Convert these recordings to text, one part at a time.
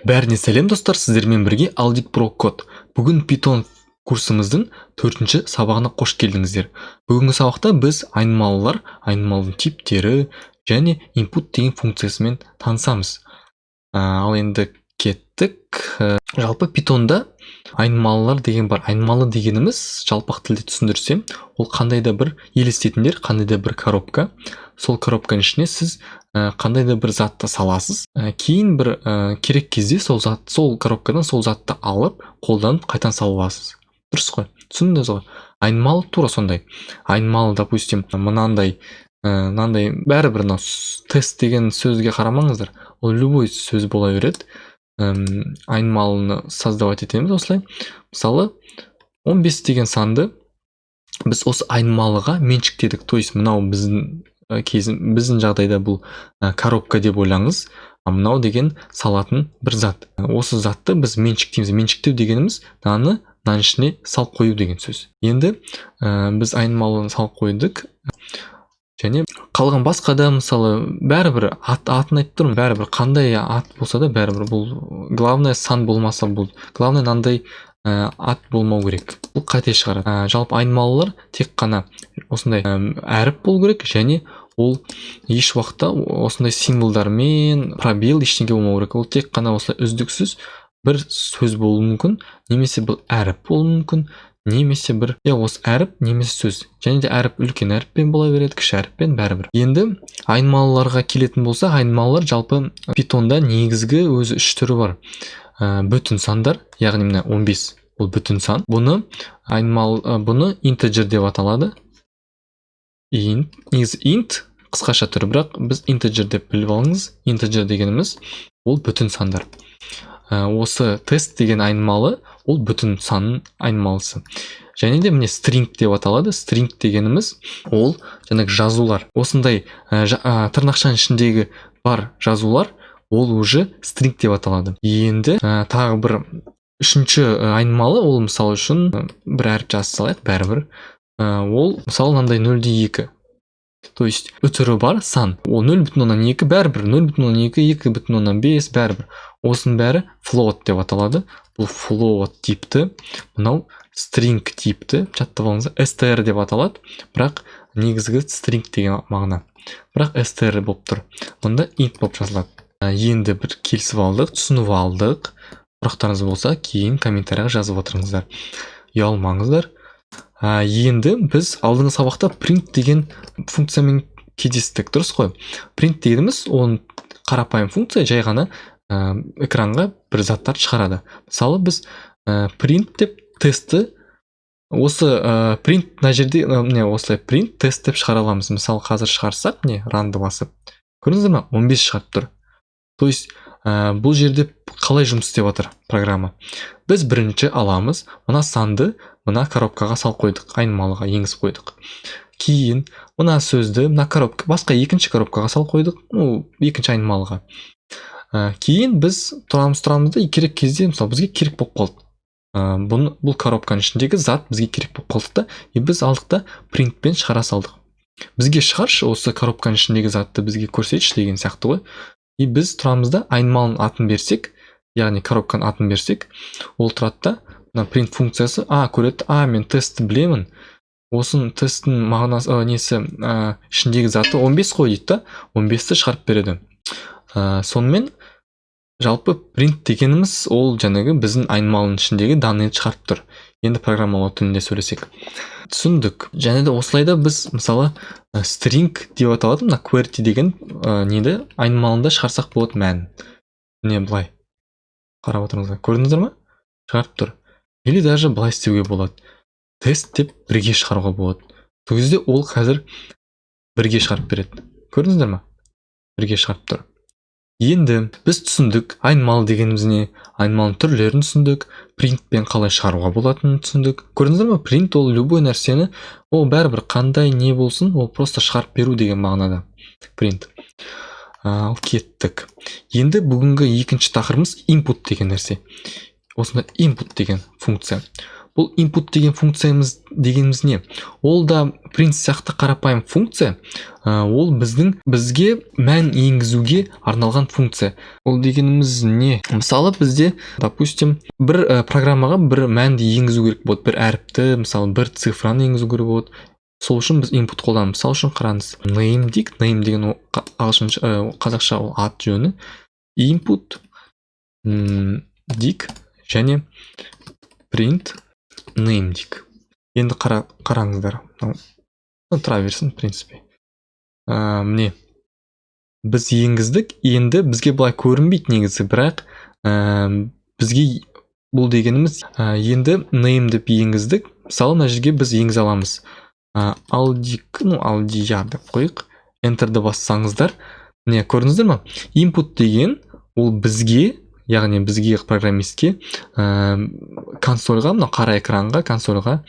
Бәріне сәлем достар, сіздермен бірге Audit Pro Code. Бүгін Python курсымыздың 4-ші сабағына қош келдіңіздер. Бүгінгі сабақта біз айнымалылар, айнымалының типтері және input деген функциясымен танысамыз. Ал енді кеттік. Жалпы Pythonда айнымалылар деген бар. Айнымалы дегеніміз жалпақ тілде түсіндірсем, ол қандай да бір елестетіңдер, қандай да бір коробка. Сол коробканың ішіне сіз қандай да бір затты саласыз. Кейін бір керек кезде сол коробкадан сол затты алып, қолданып қайтан сала аласыз. Дұрыс қой? Түсіндіңіз ғой? Айнымалы тура сондай. Айнымалы, допустим, мынандай бәрібір тест деген сөзге қарамаңыздар. Ол любой сөз бола береді. Айнымалыны создавать етеміз осылай. Мысалы, 15 деген санды біз осы айнымалыға меншіктедік. То есть мынау біздің жағдайда бұл коробка деп ойлаңыз. Мынау деген салатын бір зат. Осы затты біз меншіктейміз. Меншіктеу дегеніміз мынаның ішіне салып қою деген сөз. Енді біз айнымалыны салып қойдық. Және қалған басқа да, мысалы, бәрібір атын айтып тұрмын, бәрібір қандай ат болса да, бәрібір бұл главное сан болмаса бұл. Главное мынандай ат болмау керек. Бұл қате шығарады. Жалпы айнымалылар тек қана осындай әріп болу керек, және ол еш уақытта осындай символдармен пробел ештеңе болмау керек. Ол тек қана осылай үздіксіз бір сөз болуы мүмкін, немесе бұл әріп болуы мүмкін, немесе бір осы әріп немесе сөз. Және де әріп үлкен әріппен бола береді, кіші әріппен, бәрібір. Енді айнымалыларға келетін болса, айнымалылар жалпы Pythonда негізгі өзі 3 түрі бар. Бүтін сандар, яғни мына 15 бұл бүтін сан. Бұны integer деп аталады. Негізі int қысқаша түрі, бірақ біз integer деп біліп алыңыз. Integer дегеніміз ол бүтін сандар. Осы тест деген айнымалы, ол бүтін санның айнымалысы. Және де міне string деп аталады. String дегеніміз ол жаңағы жазулар. Осындай тырнақшаның ішіндегі бар жазулар, ол уже string деп аталады. Енді тағы бір 3-ші айнымалы, ол мысалы үшін бір әріп жазып салайық, бәрібір. Ол мысалы мынандай 0,2. То есть үтірі бар сан. Ол 0,2 бәрібір, 0,2, 2,5 бәрібір. Осының бәрі float деп аталады. Бұл float типті, мынау string типті, жаттап алыңыз, str деп аталады. Бірақ негізгі string деген мағына. Бірақ str болып тұр. Мұнда int болып жазылады. Енді бір келісіп алдық, түсініп алдық. Сұрақтарыңыз болса, кейін комментарияға жазып отырыңыздар. Ұялмаңыздар. Енді біз алдыңғы сабақта print деген функциямен кездестік, дұрыс қой? Print дегеніміз оның қарапайым функция, жай ғана экранға бір заттар шығарады. Мысалы, біз print деп тестті, осы print мына жерде осылай print тест деп шығара аламыз. Мысалы, қазір шығарсақ, ранды басып, көрдіңіздер ме? 15 шығарып тұр. То есть бұл жерде қалай жұмыс істеп жатыр программа? Біз бірінші аламыз, мына санды мына коробкаға салып қойдық, айнымалыға енгізіп қойдық. Кейін мына сөзді мына коробка, басқа екінші коробкаға салып қойдық, екінші айнымалыға. Кейін біз тұрамыз да керек кезде, мысалы, бізге керек болып қалды. Бұл коробканың ішіндегі зат бізге керек болып қалды да, біз алдық да принтпен шығара салдық. Бізге шығаршы, осы коробканың ішіндегі затты бізге көрсетші деген сияқты ғой. Біз тұрамыз да айнымалының атын берсек, яғни коробканың атын берсек, ол тұрады да, print функциясы көреді, мен тестті білемін. Осының тесттің мағынасы ішіндегі заты 15 қой дейді да, 15-ті шығарып береді. Сонымен жалпы print дегеніміз ол жаңағы біздің айнымалының ішіндегі данныйды шығарып тұр. Енді программалау тілінде сөйлесек. Түсіндік. Және де осылайда біз мысалы string деп аталады, мына QWERTY деген неді айнымалында шығарсақ болады мәнін. Не былай. Қарап отырыңыздар. Көрдіңіздер ме? Шығарып тұр. Или даже былай істеуге болады. Тест деп бірге шығаруға болады. Сол кезде ол қазір бірге шығарып береді. Көрдіңіздер ме? Бірге шығарып тұр. Енді біз түсіндік, айнымалы дегеніміз не, айнымалының түрлерін түсіндік, принтпен қалай шығаруға болатынын түсіндік. Көрдіңіздер ме? Print ол любой нәрсені, ол бәрібір қандай не болсын, ол просто шығарып беру деген мағынада. Print. Ал кеттік. Енді бүгінгі екінші тақырыбымыз input деген нәрсе. Осында input деген функция. бұл input деген функциямыз дегеніміз не? Ол да print сияқты қарапайым функция. Ол бізге мән енгізуге арналған функция. Ол дегеніміз не? Мысалы бізде, допустим, бір программаға бір мәнді енгізу керек болады, бір әріпті, мысалы бір цифраны енгізу керек болады. Сол үшін біз input қолданамыз. Мысалы үшін қараңыз, name дейік. Name деген қазақша ол ат жөні. Input дейік және print name дейік. Енді қараңыздар. Тұра берсін, в принципе. Міне, біз енгіздік, енді бізге бұлай көрінбейді негізі, бірақ бізге бұл дегеніміз енді name деп енгіздік. Мысалы, мына жерге біз енгізе аламыз. Алдияр деп қойық. Enter'ді бассаңыздар. Не, көрдіңіздер ма? Input деген ол бізге, яғни бізге программистке консольға, мына қара экранға, консольға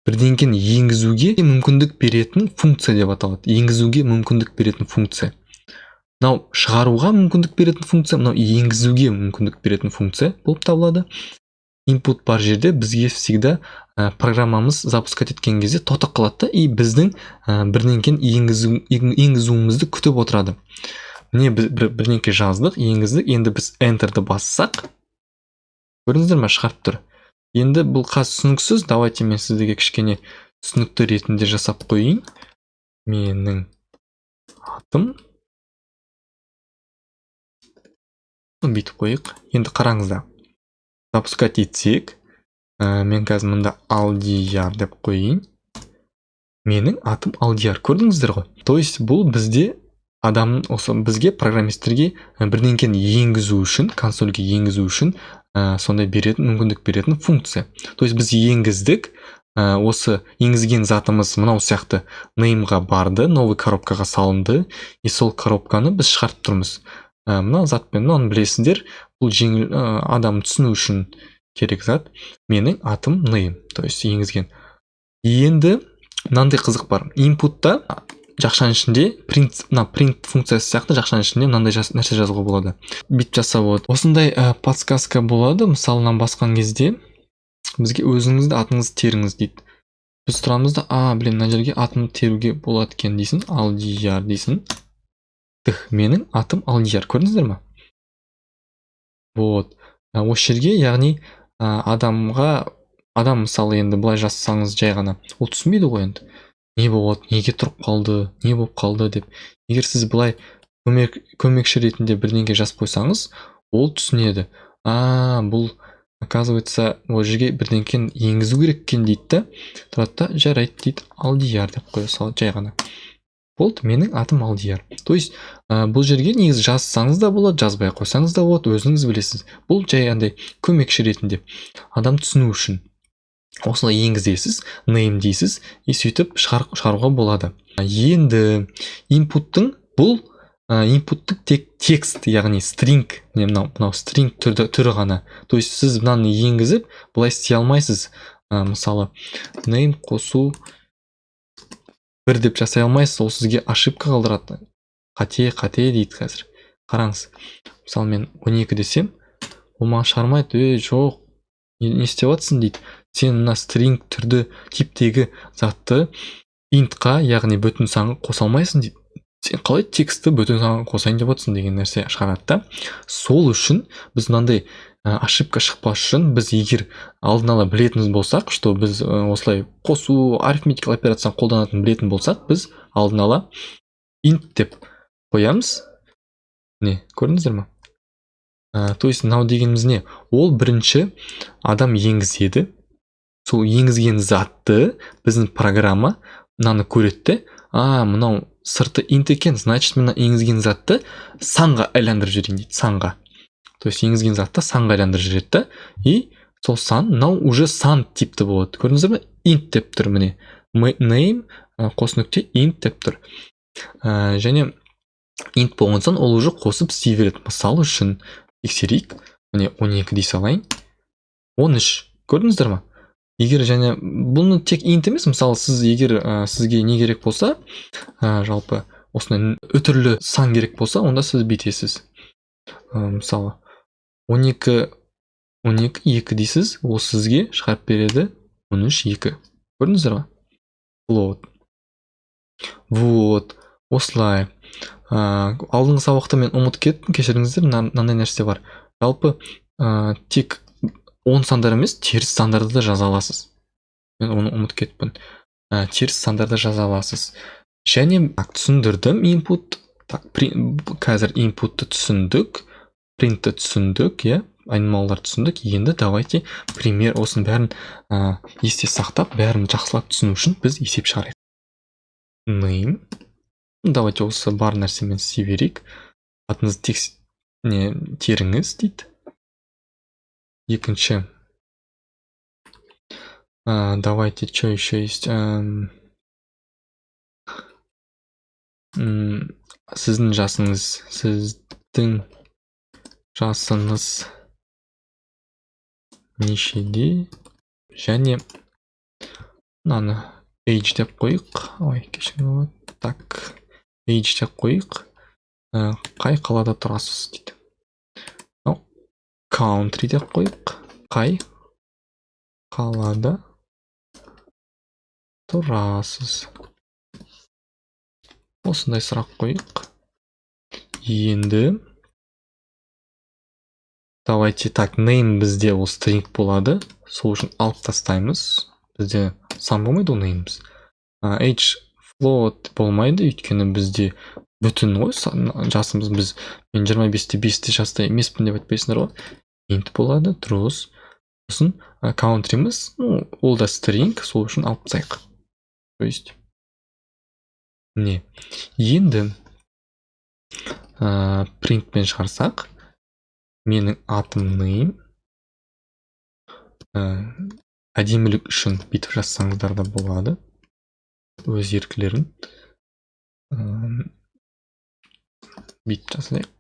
бірдеңкені енгізуге мүмкіндік беретін функция деп аталады. Енгізуге мүмкіндік беретін функция. Мынау шығаруға мүмкіндік беретін функция, мынау енгізуге мүмкіндік беретін функция болып табылады. Input бар жерде бізге всегда программамыз запускать еткен кезде тоқтап қалады и біздің бірдеңкені енгізуімізді күтіп отырады. Міне бірдеңке жаздық, енгіздік, енді біз Enter'ді бассақ, көрдіңіздер ме, шығарып тұр. Енді бұл түсініксіз, давайте мен сіздерге кішкене түсінікті ретінде жасап қойайын. Менің атым бүйтіп қойық. Енді қараңыздар. Запускать етсек, мен қазір мұнда Алдияр деп қойайын. Менің атым Алдияр, көрдіңіздер ғой? То есть бұл бізде бізге программистерге бірдеңкені енгізу үшін, консольге енгізу үшін сондай мүмкіндік беретін функция. То есть біз енгіздік, осы енгізген затымыз мынау сияқты name'ға барды, новый коробкаға салынды, и сол коробканы біз шығарып тұрмыз. Мына затпен, мынаны білесіздер, бұл жеңіл адам түсіну үшін керек зат. Менің атым name, то есть енгізген. Енді мынандай қызық бар. Input'та жақшаның ішінде print функциясы сияқты жақшаның ішінде мынандай нәрсе жазуға болады. Бит жасап болады. Осындай подсказка болады. Мысалынан басқан кезде бізге өзіңізді атыңызды теріңіз дейді. Біз тұрамыз да, мына жерге атымды теруге болады екен дейсің. Алдияр дейсің. Менің атым Алдияр. Көрдіңіздер ме? Вот. Осы жерге, яғни адам мысалы енді былай жазсаңыз жай ғана ол түсінбейді ғой енді. Не болады, неге тұрып қалды, не болып қалды деп. Егер сіз былай көмекші ретінде бірдеңке жазып қойсаңыз, ол түсінеді. Бұл оказывается, ол жерге бірдеңкені енгізу керек екен дейді да. Тұрады да, жарайды дейді, Алдияр деп қоя салады жай ғана. Болды, менің атым Алдияр. То есть, бұл жерге негізі жазсаңыз да болады, жазбай қойсаңыз да болады, өзіңіз білесіз. Бұл жай андай көмекші ретінде адам түсіну үшін. Осылай енгізесіз, name дейсіз, и сөйтіп шығаруға болады. Енді input'тың тек текст, яғни string, мынау string түрі ғана. То есть сіз мынаны енгізіп, бұлай істей алмайсыз. Мысалы, name қосу бір деп жасай алмайсыз, ол сізге ошибка қалдырады. Қате дейді қазір. Қараңыз. Мысалы мен 12 десем, ол маған шығармайды, жоқ, не істеп жатсың дейді. Сен мына string түрді типтегі затты int'қа, яғни бүтін санға қоса алмайсың дейді. Сен қалай текстті бүтін санға қосайын деп отырсың деген нәрсе шығарады да. Сол үшін біз мынандай ошибка шықпас үшін біз егер алдын ала білетініміз болсақ, что біз осылай қосу, арифметикалық операцияны қолданатын білетін болсақ, біз алдын ала int деп қоямыз. Не, көрдіңіздер ме? То есть мынау дегеніміз не? Ол бірінші адам енгізеді. Сол енгізген затты біздің программа мынаны көреді. Мынау сырты int екен, значит мына енгізген затты санға айландырып жіберейін дейді, санға. То есть енгізген затты санға айландырып жібереді. И сол сан, мынау уже сан типті болады. Көрдіңіздер ме? Int деп тұр міне. Name қос нүкте int деп тұр. Және int болған соң ол уже қосып істей береді. Мысалы үшін тексерейік. Міне 12 дей салайын. 13. Көрдіңіздер ме? Егер және бұны тек int емес, мысалы сіз егер сізге не керек болса, жалпы осындай үтірлі сан керек болса, онда сіз бүйтесіз. Мысалы 12 2 дейсіз, ол сізге шығарып береді 13 2. Көрдіңіздер ма? Float. Вот, осылай. Алдыңғы сабақта мен ұмытып кеттім, кешіріңіздер, мынандай нәрсе бар. Жалпы тек 10 сандар емес, теріс сандарды да жаза аласыз. Мен оны ұмытып кеттім. Теріс сандарды жаза аласыз. Және түсіндірдім input. Қазір inputты түсіндік, printті түсіндік, айнымалылар түсіндік. Енді давайте пример осының бәрін есте сақтап, бәрін жақсылап түсіну үшін біз есеп шығарайық. Name. Давайте осы бар нәрсемен істей берейік. Атыңызды теріңіз дейді. Екінші. Давайте, что еще есть? Сіздің жасыңыз нешеде? Және мынаны age деп қойық. Ой, кешіріңіз. Так, age деп қойық. Қай қалада тұрасыз дейді. Country деп қойық. Қай қалада тұрасыз. Осындай сұрақ қойық. Енді давайте так, name бізде ол string болады. Сол үшін алып тастаймыз. Бізде сан болмайды ол names. Age float болмайды, өйткені бізде бүтін ғой жасымыз. Мен 25-те 5-те жаста емеспін деп айтпайсыңдар ғой. Int болады, truth. Сосын country'miz, ол да string, сол үшін алып тастайық. То есть не. Енді printпен шығарсақ, менің атым name. Әдемілік үшін бүйтіп жазсаңыздар да болады. Өз еркілерін. Бүйтіп жазайық.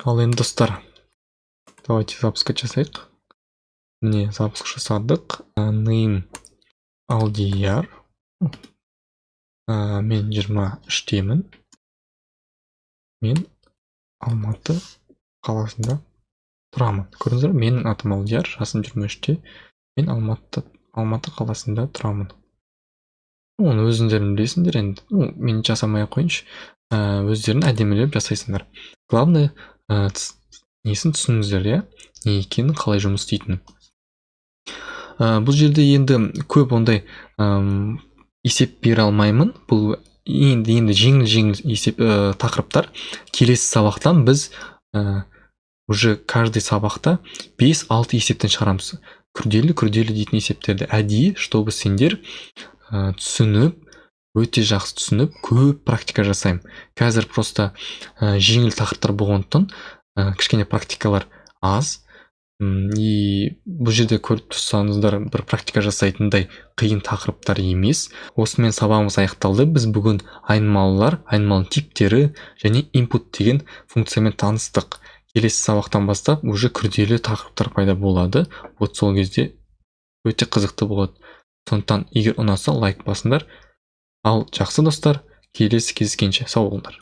Ал енді достар, давайте запуск жасайық. Міне запуск жасадық. Name Алдияр. Мен 23-темін. Мен Алматы қаласында тұрамын. Көрдіңіздер, менің атым Алдияр, жасым 23-те. Мен Алматы қаласында тұрамын. Оны өздерің білесіңдер енді. Мен жасамай қойыншы. Өздерін әдемілеп жасайсыңдар. Главное, несін түсініңіздер, не екенін, қалай жұмыс істейтінін. Бұл жерде енді көп ондай есеп бере алмаймын. Бұл енді жеңіл есеп тақырыптар. Келесі сабақтан біз уже каждый сабақта 5-6 есептен шығарамыз. Күрделі дейтін есептерді әдейі, чтобы сендер түсініп, өте жақсы түсініп, көп практика жасайым. Қазір просто жеңіл тақырыптар болғандықтан кішкене практикалар аз. И бұл жерде көріп тұрсаңыздар, бір практика жасайтындай қиын тақырыптар емес. Осымен сабағымыз аяқталды. Біз бүгін айнымалылар, айнымалының типтері және input деген функциямен таныстық. Келесі сабақтан бастап уже күрделі тақырыптар пайда болады. Вот сол кезде өте қызықты болады. Сондықтан егер ұнаса лайк басыңдар. Ал жақсы достар, келесі кездескенше сау болыңдар.